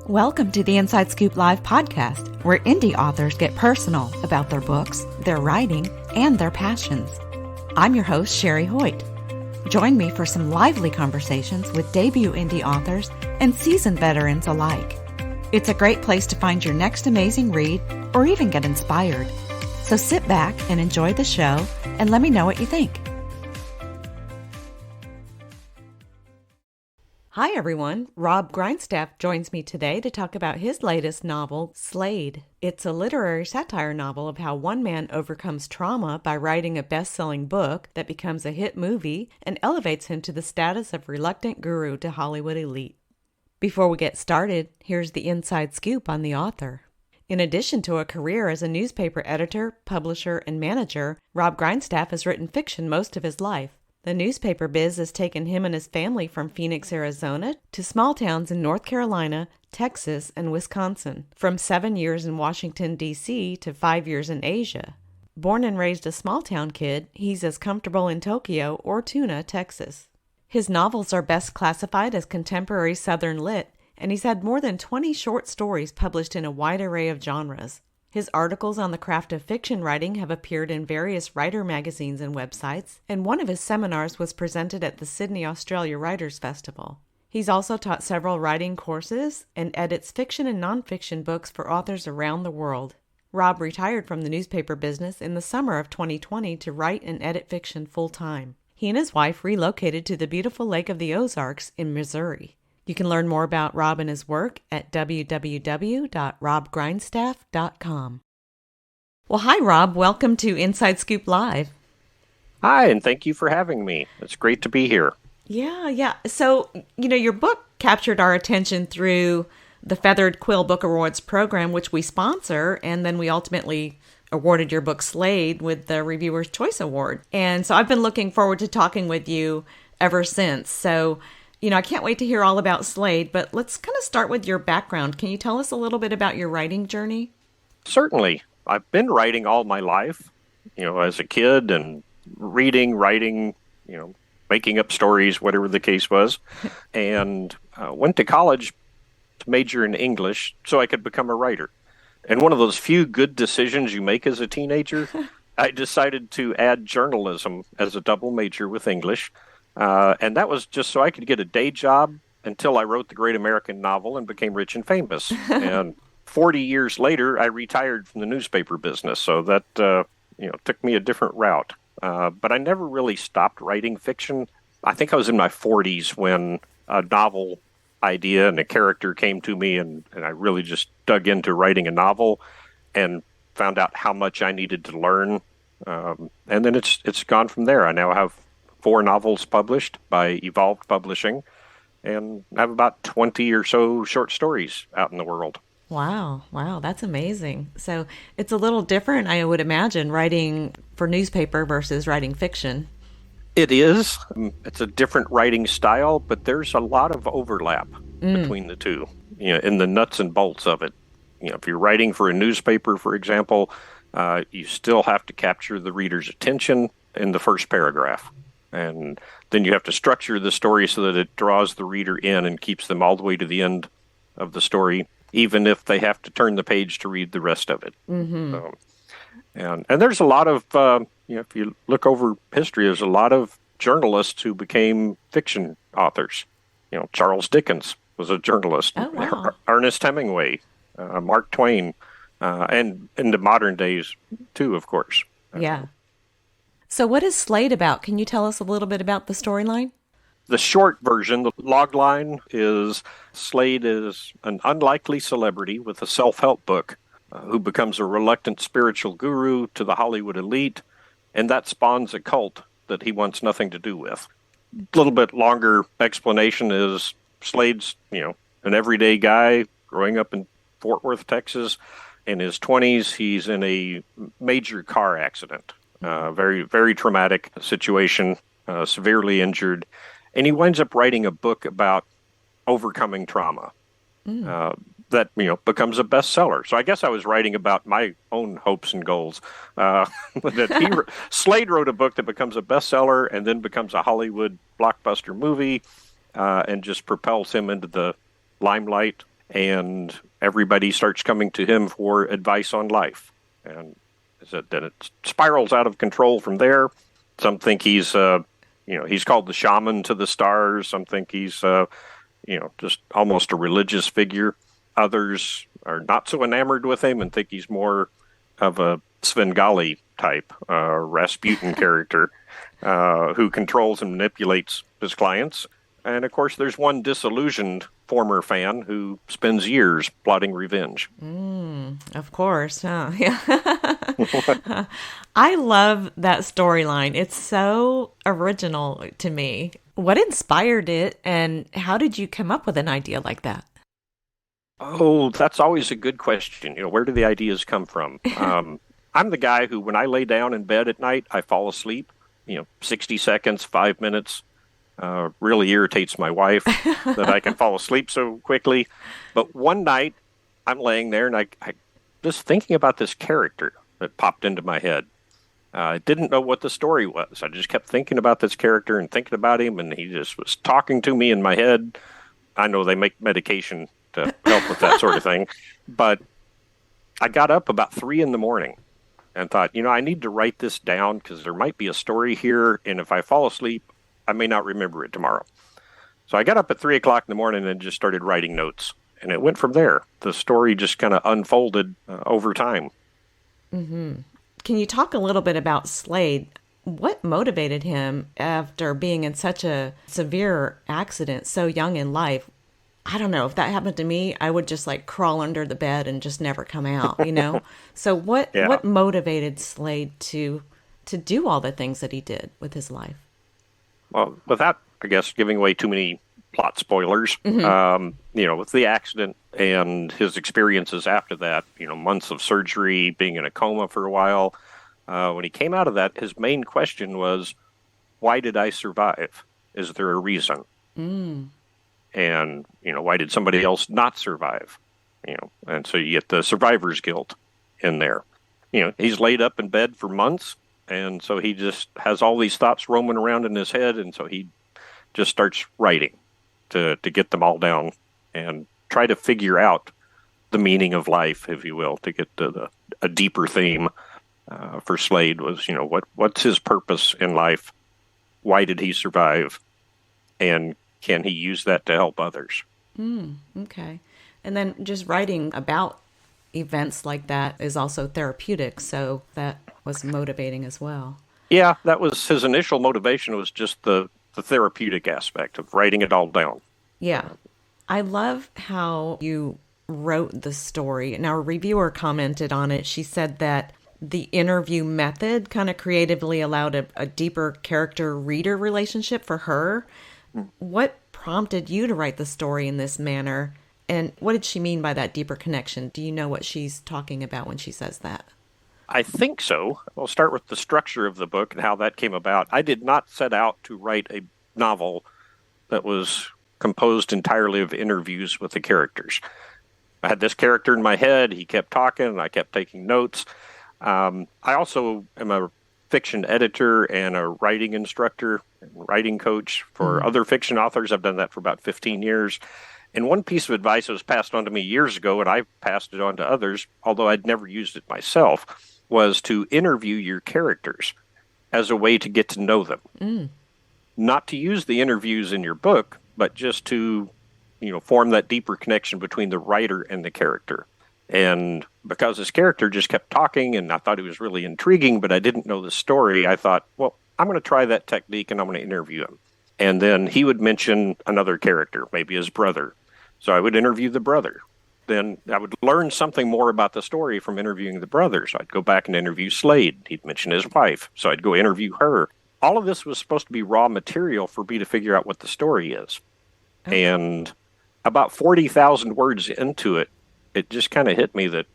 Welcome to the Inside Scoop Live podcast, where indie authors get personal about their books, their writing, and their passions. I'm your host, Sherry Hoyt. Join me for some lively conversations with debut indie authors and seasoned veterans alike. It's a great place to find your next amazing read or even get inspired. So sit back and enjoy the show and let me know what you think. Hi everyone, Robb Grindstaff joins me today to talk about his latest novel, Slade. It's a literary satire novel of how one man overcomes trauma by writing a best-selling book that becomes a hit movie and elevates him to the status of reluctant guru to Hollywood elite. Before we get started, here's the inside scoop on the author. In addition to a career as a newspaper editor, publisher, and manager, Robb Grindstaff has written fiction most of his life. The newspaper biz has taken him and his family from Phoenix, Arizona, to small towns in North Carolina, Texas, and Wisconsin, from 7 years in Washington, D.C. to 5 years in Asia. Born and raised a small-town kid, he's as comfortable in Tokyo or Tuna, Texas. His novels are best classified as contemporary Southern lit, and he's had more than 20 short stories published in a wide array of genres. His articles on the craft of fiction writing have appeared in various writer magazines and websites, and one of his seminars was presented at the Sydney, Australia Writers' Festival. He's also taught several writing courses and edits fiction and nonfiction books for authors around the world. Robb retired from the newspaper business in the summer of 2020 to write and edit fiction full-time. He and his wife relocated to the beautiful Lake of the Ozarks in Missouri. You can learn more about Robb and his work at www.robbgrindstaff.com. Well, hi, Robb. Welcome to Inside Scoop Live. Hi, and thank you for having me. It's great to be here. Yeah. So, your book captured our attention through the Feathered Quill Book Awards program, which we sponsor, and then we ultimately awarded your book Slade with the Reviewer's Choice Award. And so I've been looking forward to talking with you ever since. So, I can't wait to hear all about Slade, but let's kind of start with your background. Can you tell us a little bit about your writing journey? Certainly. I've been writing all my life, as a kid, and reading, writing, making up stories, whatever the case was, and went to college to major in English so I could become a writer. And one of those few good decisions you make as a teenager, I decided to add journalism as a double major with English. And that was just so I could get a day job until I wrote the great American novel and became rich and famous. And 40 years later, I retired from the newspaper business. So that, took me a different route. But I never really stopped writing fiction. I think I was in my 40s when a novel idea and a character came to me, and I really just dug into writing a novel and found out how much I needed to learn. And then it's gone from there. I now have 4 novels published by Evolved Publishing, and I have about 20 or so short stories out in the world. Wow, that's amazing. So it's a little different, I would imagine, writing for newspaper versus writing fiction. It is. It's a different writing style, but there's a lot of overlap between the two, in the nuts and bolts of it. If you're writing for a newspaper, for example, you still have to capture the reader's attention in the first paragraph. And then you have to structure the story so that it draws the reader in and keeps them all the way to the end of the story, even if they have to turn the page to read the rest of it. Mm-hmm. And there's a lot of, if you look over history, there's a lot of journalists who became fiction authors. Charles Dickens was a journalist. Oh, wow. Ernest Hemingway, Mark Twain, and in the modern days, too, of course. Yeah. So what is Slade about? Can you tell us a little bit about the storyline? The short version, the log line, is Slade is an unlikely celebrity with a self-help book who becomes a reluctant spiritual guru to the Hollywood elite, and that spawns a cult that he wants nothing to do with. A little bit longer explanation is Slade's, an everyday guy growing up in Fort Worth, Texas. In his 20s, he's in a major car accident. Very, very traumatic situation, severely injured. And he winds up writing a book about overcoming trauma that, becomes a bestseller. So I guess I was writing about my own hopes and goals. Slade wrote a book that becomes a bestseller and then becomes a Hollywood blockbuster movie and just propels him into the limelight. and everybody starts coming to him for advice on life. And then it spirals out of control from there. Some think he's called the shaman to the stars. Some think he's, just almost a religious figure. Others are not so enamored with him and think he's more of a Svengali type, Rasputin character, who controls and manipulates his clients. And of course, there's one disillusioned former fan who spends years plotting revenge. Of course, huh? Yeah. I love that storyline. It's so original to me. What inspired it, and how did you come up with an idea like that? Oh, that's always a good question. Where do the ideas come from? I'm the guy who, when I lay down in bed at night, I fall asleep. 60 seconds, 5 minutes. Really irritates my wife that I can fall asleep so quickly. But one night, I'm laying there and I just thinking about this character that popped into my head. I didn't know what the story was. I just kept thinking about this character and thinking about him, and he just was talking to me in my head. I know they make medication to help with that sort of thing, but I got up about 3 a.m. and thought, I need to write this down because there might be a story here, and if I fall asleep, I may not remember it tomorrow. So I got up at 3 o'clock in the morning and just started writing notes, and it went from there. The story just kind of unfolded over time. Can you talk a little bit about Slade? What motivated him after being in such a severe accident so young in life? I don't know. If that happened to me, I would just crawl under the bed and just never come out. So what Yeah. what motivated Slade to do all the things that he did with his life? Well, without, I guess, giving away too many plot spoilers, with the accident and his experiences after that, months of surgery, being in a coma for a while, when he came out of that, his main question was, why did I survive? Is there a reason? And, why did somebody else not survive? And so you get the survivor's guilt in there. He's laid up in bed for months. And so he just has all these thoughts roaming around in his head. And so he just starts writing to get them all down and try to figure out the meaning of life, if you will, to get to a deeper theme for Slade was, what's his purpose in life? Why did he survive? And can he use that to help others? Okay. And then just writing about events like that is also therapeutic. So that was motivating as well. Yeah, that was his initial motivation, was just the therapeutic aspect of writing it all down. Yeah. I love how you wrote the story. And our reviewer commented on it. She said that the interview method kind of creatively allowed a deeper character-reader relationship for her. What prompted you to write the story in this manner? And what did she mean by that deeper connection? Do you know what she's talking about when she says that? I think so. I'll start with the structure of the book and how that came about. I did not set out to write a novel that was composed entirely of interviews with the characters. I had this character in my head. He kept talking, and I kept taking notes. I also am a fiction editor and a writing instructor and writing coach for other fiction authors. I've done that for about 15 years. And one piece of advice that was passed on to me years ago, and I've passed it on to others, although I'd never used it myself, was to interview your characters as a way to get to know them. Not to use the interviews in your book, but just to, form that deeper connection between the writer and the character. And because this character just kept talking and I thought he was really intriguing, but I didn't know the story, I thought, well, I'm going to try that technique and I'm going to interview him. And then he would mention another character, maybe his brother. So I would interview the brother. Then I would learn something more about the story from interviewing the brother. So I'd go back and interview Slade. He'd mention his wife. So I'd go interview her. All of this was supposed to be raw material for me to figure out what the story is. Okay. And about 40,000 words into it, it just kind of hit me that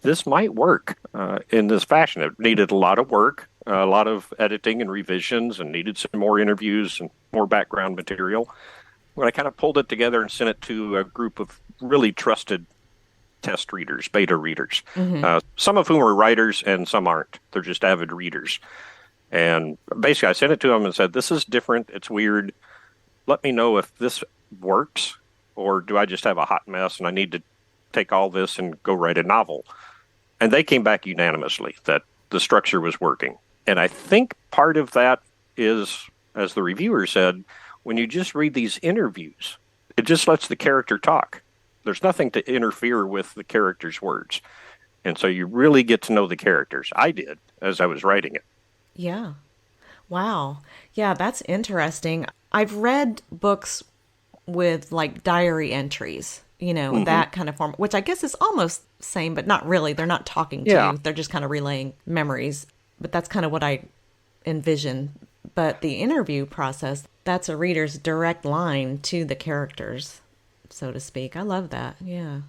this might work in this fashion. It needed a lot of work, a lot of editing and revisions, and needed some more interviews and more background material. When I kind of pulled it together and sent it to a group of really trusted test readers, beta readers, some of whom are writers and some aren't. They're just avid readers. And basically, I sent it to them and said, this is different. It's weird. Let me know if this works. or do I just have a hot mess and I need to take all this and go write a novel? And they came back unanimously that the structure was working. And I think part of that is, as the reviewer said, when you just read these interviews, it just lets the character talk. There's nothing to interfere with the character's words. And so you really get to know the characters. I did as I was writing it. Yeah. Wow. Yeah, that's interesting. I've read books with like diary entries, Mm-hmm. that kind of form, which I guess is almost same, but not really. They're not talking to Yeah. you. They're just kind of relaying memories. But that's kind of what I envision. But the interview process, that's a reader's direct line to the characters, so to speak. I love that. Yeah.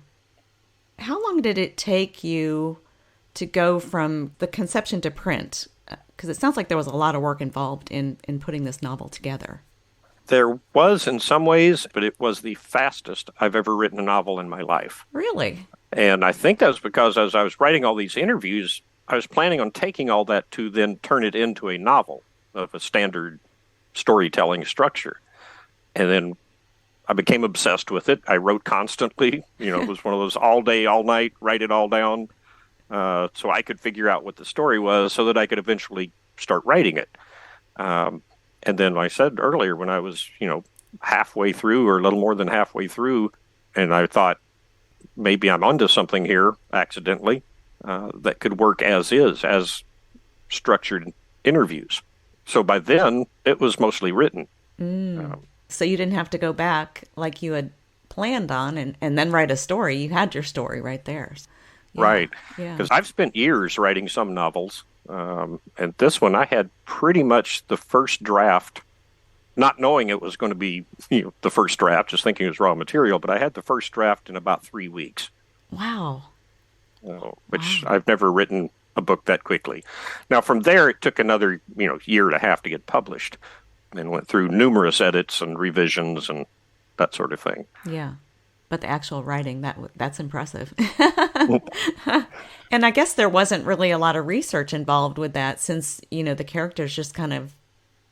How long did it take you to go from the conception to print? Because it sounds like there was a lot of work involved in putting this novel together. There was in some ways, but it was the fastest I've ever written a novel in my life. Really? And I think that was because as I was writing all these interviews, I was planning on taking all that to then turn it into a novel of a standard storytelling structure. And then I became obsessed with it. I wrote constantly. It was one of those all day, all night, write it all down, so I could figure out what the story was so that I could eventually start writing it. Um, and then, like I said earlier, when I was, halfway through or a little more than halfway through, and I thought maybe I'm onto something here accidentally, that could work as is, as structured interviews. So by then, it was mostly written. Mm. Um, So you didn't have to go back like you had planned on and then write a story. You had your story right there. Yeah. right. Yeah. Because I've spent years writing some novels. And this one, I had pretty much the first draft, not knowing it was going to be, the first draft, just thinking it was raw material, but I had the first draft in about 3 weeks, Wow. which Wow. I've never written a book that quickly. Now, from there, it took another, year and a half to get published and went through numerous edits and revisions and that sort of thing. Yeah. But the actual writing, that's impressive. And I guess there wasn't really a lot of research involved with that since, the characters just kind of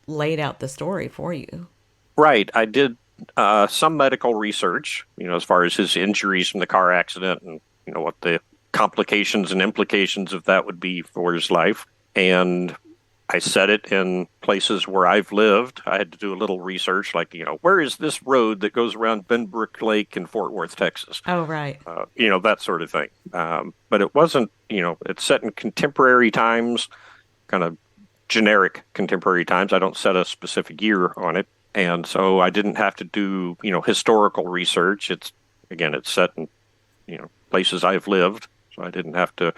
laid out the story for you. Right. I did some medical research, as far as his injuries from the car accident and, what the complications and implications of that would be for his life. And I set it in places where I've lived. I had to do a little research, like, where is this road that goes around Benbrook Lake in Fort Worth, Texas? Oh, right. That sort of thing. But it wasn't, it's set in contemporary times, kind of generic contemporary times. I don't set a specific year on it. And so I didn't have to do, historical research. It's set in, places I've lived. So I didn't have to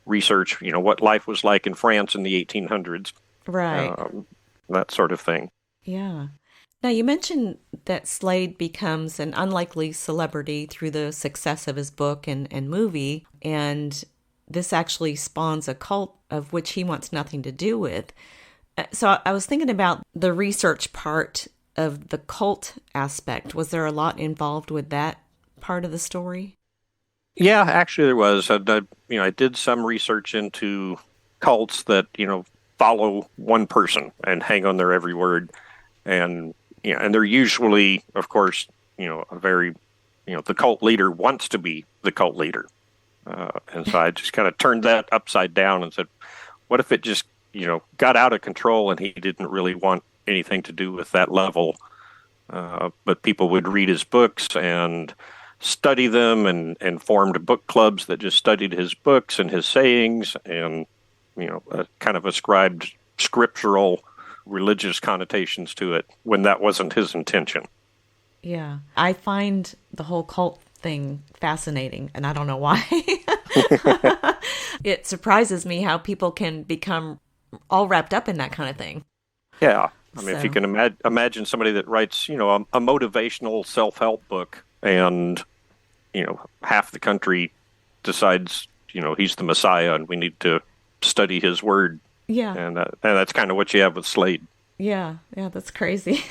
research, what life was like in France in the 1800s, Right. um, that sort of thing. Yeah. Now, you mentioned that Slade becomes an unlikely celebrity through the success of his book and movie, and this actually spawns a cult of which he wants nothing to do with. So I was thinking about the research part of the cult aspect. Was there a lot involved with that part of the story? Yeah, actually there was. I did some research into cults that, follow one person and hang on their every word. And, and they're usually, of course, a very, the cult leader wants to be the cult leader. And so I just kind of turned that upside down and said, what if it just, got out of control and he didn't really want anything to do with that level? But people would read his books and study them and formed book clubs that just studied his books and his sayings and, kind of ascribed scriptural religious connotations to it when that wasn't his intention. Yeah. I find the whole cult thing fascinating, and I don't know why. It surprises me how people can become all wrapped up in that kind of thing. Yeah. I mean, if you So, can imagine somebody that writes, a motivational self-help book and, half the country decides, he's the Messiah and we need to study his word. yeah. And that's kind of what you have with Slade. Yeah. Yeah, that's crazy.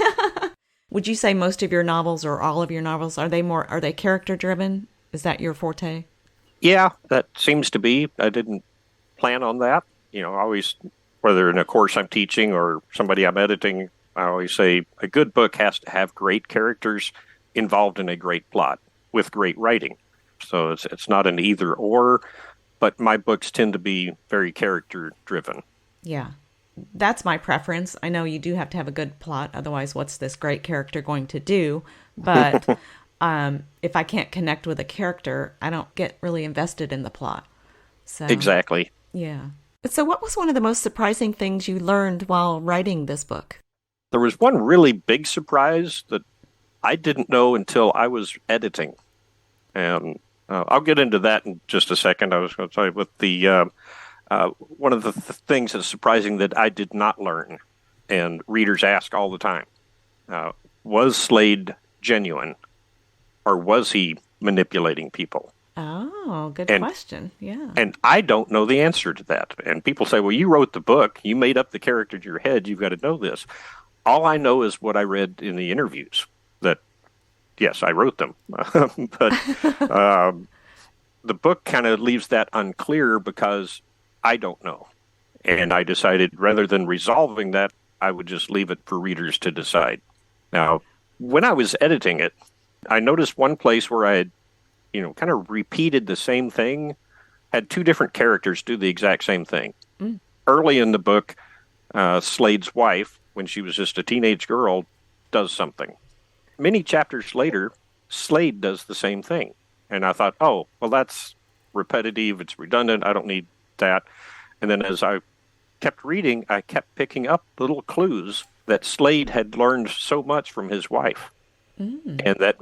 Would you say most of your novels or all of your novels are they character driven? Is that your forte? Yeah, that seems to be. I didn't plan on that. Always, whether in a course I'm teaching or somebody I'm editing, I always say a good book has to have great characters involved in a great plot with great writing. So it's not an either or, but my books tend to be very character driven. Yeah. That's my preference. I know you do have to have a good plot, otherwise, what's this great character going to do? But if I can't connect with a character, I don't get really invested in the plot. So, Exactly. yeah. So, what was one of the most surprising things you learned while writing this book? There was one really big surprise that I didn't know until I was editing. And I'll get into that in just a second. I was going to say with the one of the things that's surprising that I did not learn, and readers ask all the time, uh, was Slade genuine, or was he manipulating people? Oh, good And question. Yeah. and I don't know the answer to that. And people say, "Well, you wrote the book, you made up the character in your head, you've got to know this." All I know is what I read in the interviews. That yes, I wrote them, but um, the book kind of leaves that unclear because I don't know. And I decided rather than resolving that, I would just leave it for readers to decide. Now, when I was editing it, I noticed one place where I had, kind of repeated the same thing, had two different characters do the exact same thing. Mm. Early in the book, Slade's wife, when she was just a teenage girl, does something. Many chapters later, Slade does the same thing. And I thought, oh, well, that's repetitive. It's redundant. I don't need that. And then as I kept reading, I kept picking up little clues that Slade had learned so much from his wife. Mm. And that,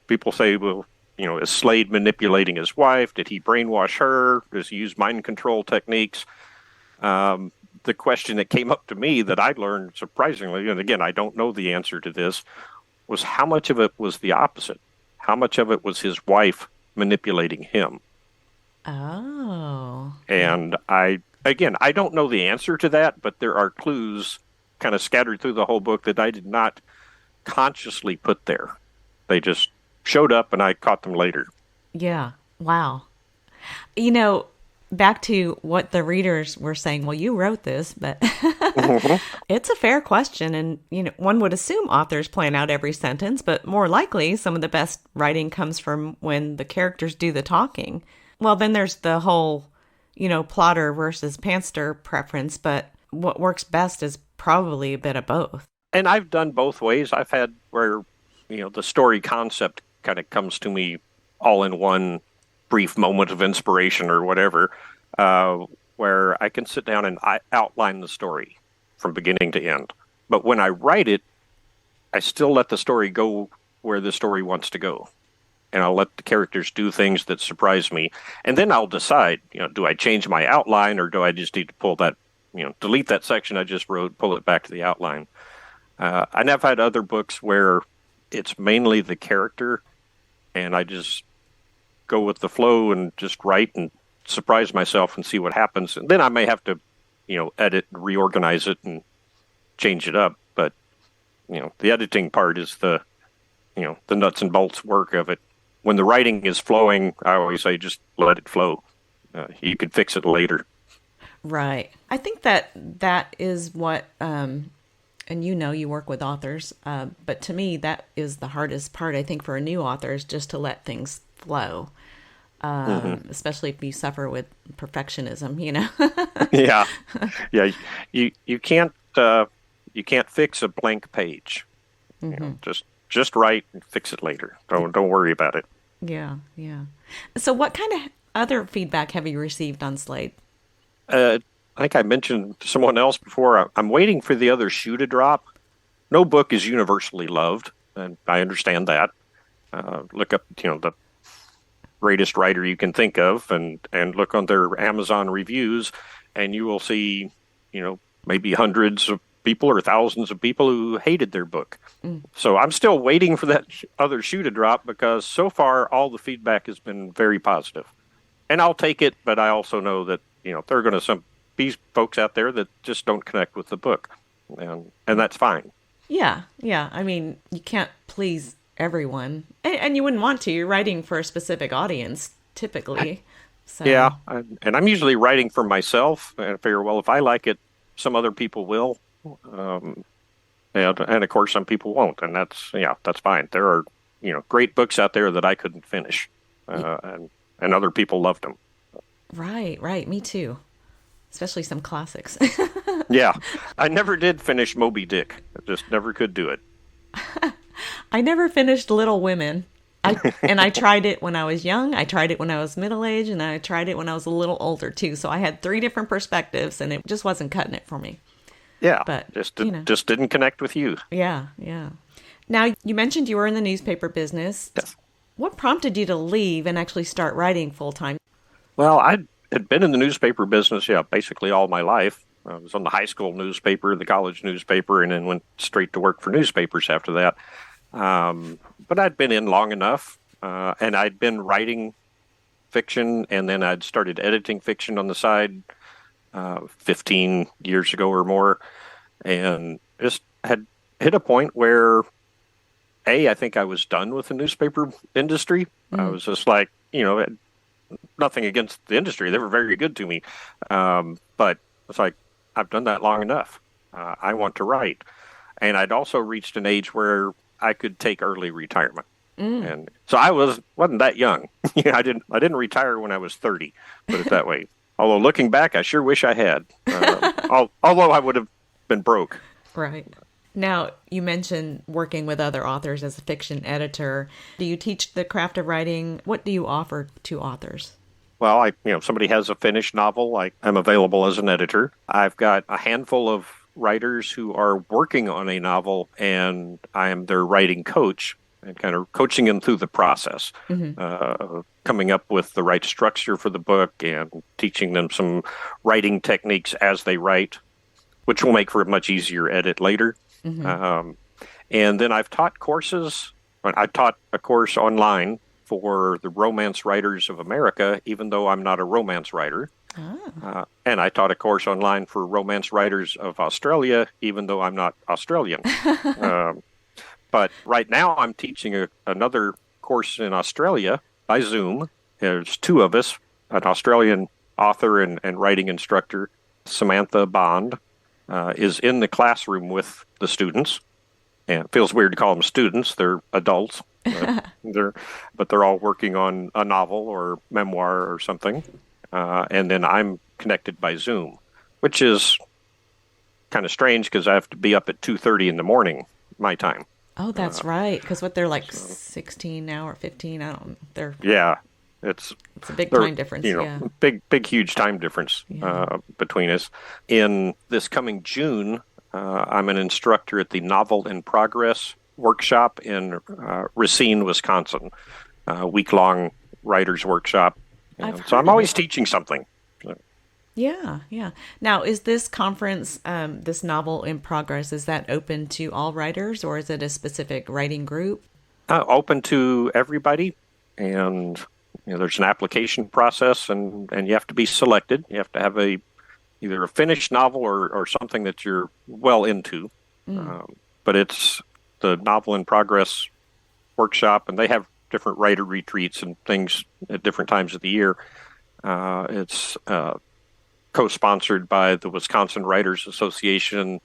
people say, well, is Slade manipulating his wife? Did he brainwash her? Does he use mind control techniques? The question that came up to me that I learned surprisingly, and again, I don't know the answer to this, was how much of it was the opposite? How much of it was his wife manipulating him? Oh. And I don't know the answer to that, but there are clues kind of scattered through the whole book that I did not consciously put there. They just showed up and I caught them later. Yeah. Wow. You know, back to what the readers were saying, well, you wrote this, but it's a fair question. And, one would assume authors plan out every sentence, but more likely, some of the best writing comes from when the characters do the talking. Well, then there's the whole, plotter versus pantser preference, but what works best is probably a bit of both. And I've done both ways. I've had where, the story concept kind of comes to me all in one brief moment of inspiration or whatever, where I can sit down and I outline the story from beginning to end. But when I write it, I still let the story go where the story wants to go. And I'll let the characters do things that surprise me. And then I'll decide, do I change my outline or do I just need to pull that, delete that section I just wrote, pull it back to the outline. And I've had other books where it's mainly the character and I just go with the flow and just write and surprise myself and see what happens. And then I may have to, edit and reorganize it and change it up. But, the editing part is the nuts and bolts work of it. When the writing is flowing, I always say just let it flow. You can fix it later. Right. I think that is what, and you work with authors, but to me, that is the hardest part, I think, for a new author is just to let things flow, especially if you suffer with perfectionism, Yeah. Yeah. You can't fix a blank page. Just write and fix it later. Don't worry about it. Yeah, yeah. So what kind of other feedback have you received on Slade? I think I mentioned to someone else before. I'm waiting for the other shoe to drop. No book is universally loved, and I understand that. Look up, the greatest writer you can think of, and look on their Amazon reviews, and you will see, maybe hundreds of people or thousands of people who hated their book. Mm. So I'm still waiting for that other shoe to drop because so far all the feedback has been very positive. And I'll take it, but I also know that, there are going to be folks out there that just don't connect with the book. And that's fine. Yeah, yeah. I mean, you can't please everyone. And you wouldn't want to. You're writing for a specific audience, typically. So. Yeah, and I'm usually writing for myself. And I figure, well, if I like it, some other people will. And of course, some people won't. And that's fine. There are great books out there that I couldn't finish, and other people loved them. Right, right. Me too. Especially some classics. Yeah, I never did finish Moby Dick. I just never could do it. I never finished Little Women. I tried it when I was young, I tried it when I was middle aged, and I tried it when I was a little older too. So I had three different perspectives and it just wasn't cutting it for me. Yeah, But, just didn't connect with you. yeah, yeah. Now, you mentioned you were in the newspaper business. Yes. What prompted you to leave and actually start writing full time? Well, I had been in the newspaper business, yeah, basically all my life. I was on the high school newspaper, the college newspaper, and then went straight to work for newspapers after that. But I'd been in long enough, and I'd been writing fiction, and then I'd started editing fiction on the side 15 years ago or more, and just had hit a point where, I think I was done with the newspaper industry. I was just like, nothing against the industry. They were very good to me. But it's like, I've done that long enough. I want to write. And I'd also reached an age where I could take early retirement. And so wasn't that young. I didn't retire when I was 30, put it that way. Although looking back, I sure wish I had. Although I would have been broke. Right. Now, you mentioned working with other authors as a fiction editor. Do you teach the craft of writing? What do you offer to authors? Well, if somebody has a finished novel, I'm available as an editor. I've got a handful of writers who are working on a novel, and I am their writing coach and kind of coaching them through the process, coming up with the right structure for the book and teaching them some writing techniques as they write, which will make for a much easier edit later. And then I've taught courses. I taught a course online for the Romance Writers of America, even though I'm not a romance writer. And I taught a course online for Romance Writers of Australia, even though I'm not Australian. But right now I'm teaching another course in Australia by Zoom. There's two of us, an Australian author and writing instructor, Samantha Bond, is in the classroom with the students. And it feels weird to call them students. They're adults. But they're all working on a novel or memoir or something. And then I'm connected by Zoom, which is kind of strange because I have to be up at 2:30 in the morning, my time. Oh, that's right. Because they're like 16 now or 15. I don't. Yeah, it's a big time difference. Big, huge time difference between us. In this coming June, I'm an instructor at the Novel in Progress workshop in Racine, Wisconsin, week-long writers workshop. So I'm always teaching something. Yeah, yeah. Now, is this conference, this Novel in Progress, is that open to all writers, or is it a specific writing group? Open to everybody, and there's an application process, and you have to be selected. You have to have either a finished novel or something that you're well into. But it's the Novel in Progress workshop, and they have different writer retreats and things at different times of the year. It's co-sponsored by the Wisconsin Writers Association,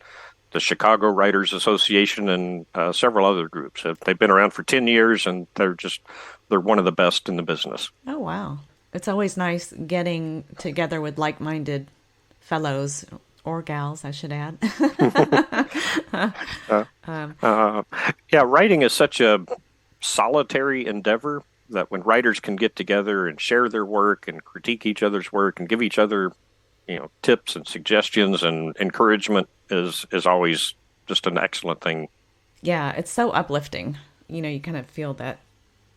the Chicago Writers Association, and several other groups. They've been around for 10 years, and they're one of the best in the business. Oh, wow. It's always nice getting together with like-minded fellows, or gals, I should add. Writing is such a solitary endeavor that when writers can get together and share their work and critique each other's work and give each other tips and suggestions and encouragement is always just an excellent thing. Yeah, it's so uplifting. You kind of feel that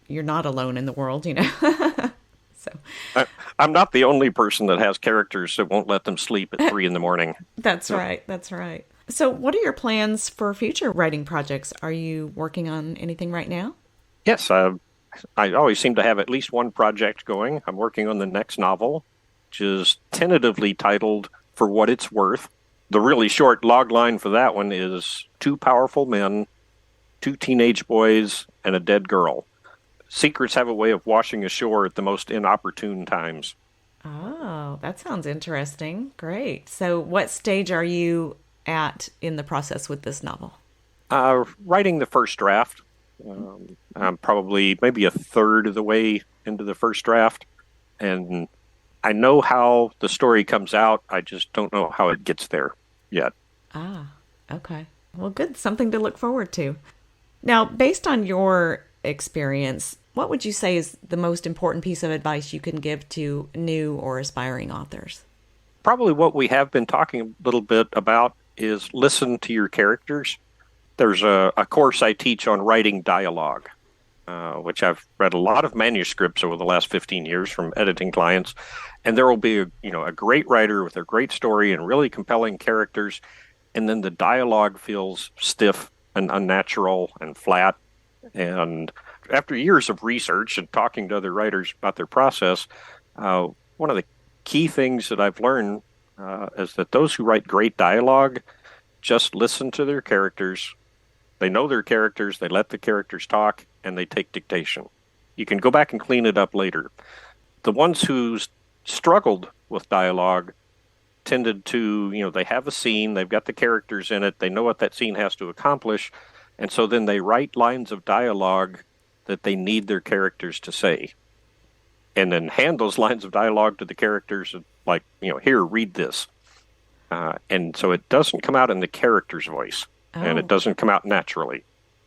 you're not alone in the world, So I'm not the only person that has characters that won't let them sleep at 3 a.m. That's right. That's right. So what are your plans for future writing projects? Are you working on anything right now? Yes, I always seem to have at least one project going. I'm working on the next novel, which is tentatively titled For What It's Worth. The really short log line for that one is 2 powerful men, 2 teenage boys, and a dead girl. Secrets have a way of washing ashore at the most inopportune times. Oh, that sounds interesting. Great. So what stage are you at in the process with this novel? Writing the first draft. I'm probably maybe a third of the way into the first draft, and I know how the story comes out. I just don't know how it gets there yet. Ah, okay. Well, good. Something to look forward to. Now, based on your experience, what would you say is the most important piece of advice you can give to new or aspiring authors? Probably what we have been talking a little bit about is listen to your characters. There's a course I teach on writing dialogue, which I've read a lot of manuscripts over the last 15 years from editing clients, and there will be a great writer with a great story and really compelling characters, and then the dialogue feels stiff and unnatural and flat. And after years of research and talking to other writers about their process, one of the key things that I've learned is that those who write great dialogue just listen to their characters. They know their characters, they let the characters talk, and they take dictation. You can go back and clean it up later. The ones who struggled with dialogue tended to, they have a scene, they've got the characters in it, they know what that scene has to accomplish, and so then they write lines of dialogue that they need their characters to say, and then hand those lines of dialogue to the characters, like, here, read this. And so it doesn't come out in the character's voice, and it Oh, doesn't come out naturally.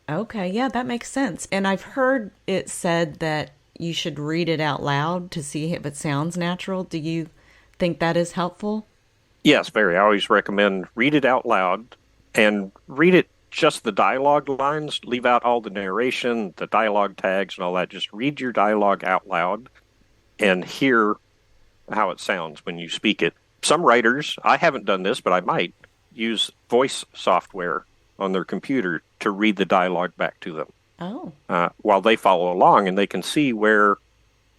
okay. Yeah, that makes sense. And I've heard it said that you should read it out loud to see if it sounds natural. Do you think that is helpful? Yes, very. I always recommend read it out loud and read it just the dialogue lines, leave out all the narration, the dialogue tags, and all that. Just read your dialogue out loud and hear how it sounds when you speak it. Some writers, I haven't done this, but I might use voice software on their computer to read the dialogue back to them Oh, while they follow along, and they can see where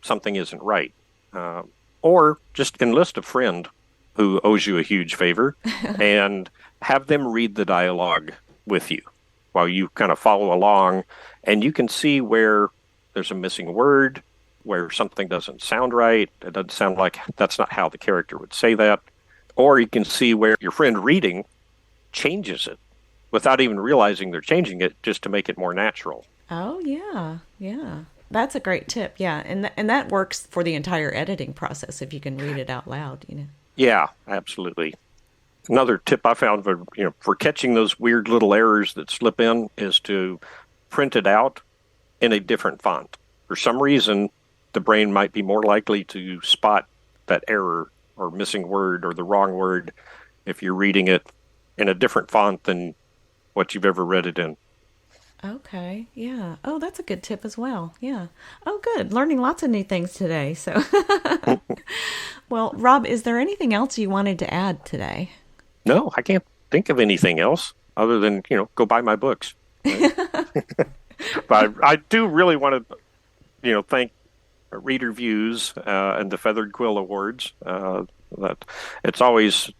something isn't right. Uh, or just enlist a friend who owes you a huge favor and have them read the dialogue with you while you kind of follow along, and you can see where there's a missing word, where something doesn't sound right. It doesn't sound like that's not how the character would say that. Or you can see where your friend reading changes it without even realizing they're changing it just to make it more natural. oh yeah, yeah. That's a great tip. Yeah, and that works for the entire editing process if you can read it out loud. Yeah, absolutely. Another tip I found for catching those weird little errors that slip in is to print it out in a different font. For some reason, the brain might be more likely to spot that error or missing word or the wrong word if you're reading it in a different font than what you've ever read it in. Okay, yeah. Oh, that's a good tip as well. Yeah. Oh, good. Learning lots of new things today. So, well, Rob, is there anything else you wanted to add today? No, I can't think of anything else other than, go buy my books. Right? But I do really want to, thank Reader Views and the Feathered Quill Awards. That it's always,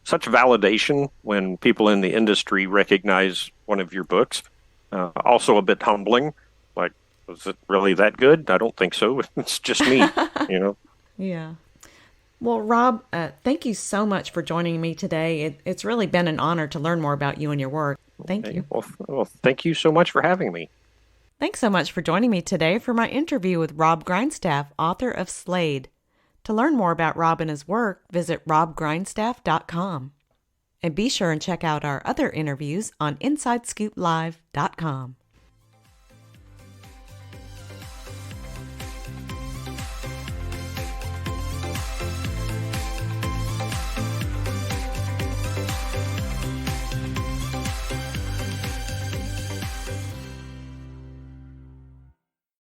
such validation when people in the industry recognize one of your books. Also a bit humbling. Like, was it really that good? I don't think so. It's just me, you know. Yeah. Well, Rob, thank you so much for joining me today. It's really been an honor to learn more about you and your work. Thank Hey, you. well, thank you so much for having me. Thanks so much for joining me today for my interview with Robb Grindstaff, author of Slade. To learn more about Rob and his work, visit robbgrindstaff.com. And be sure and check out our other interviews on InsideScoopLive.com.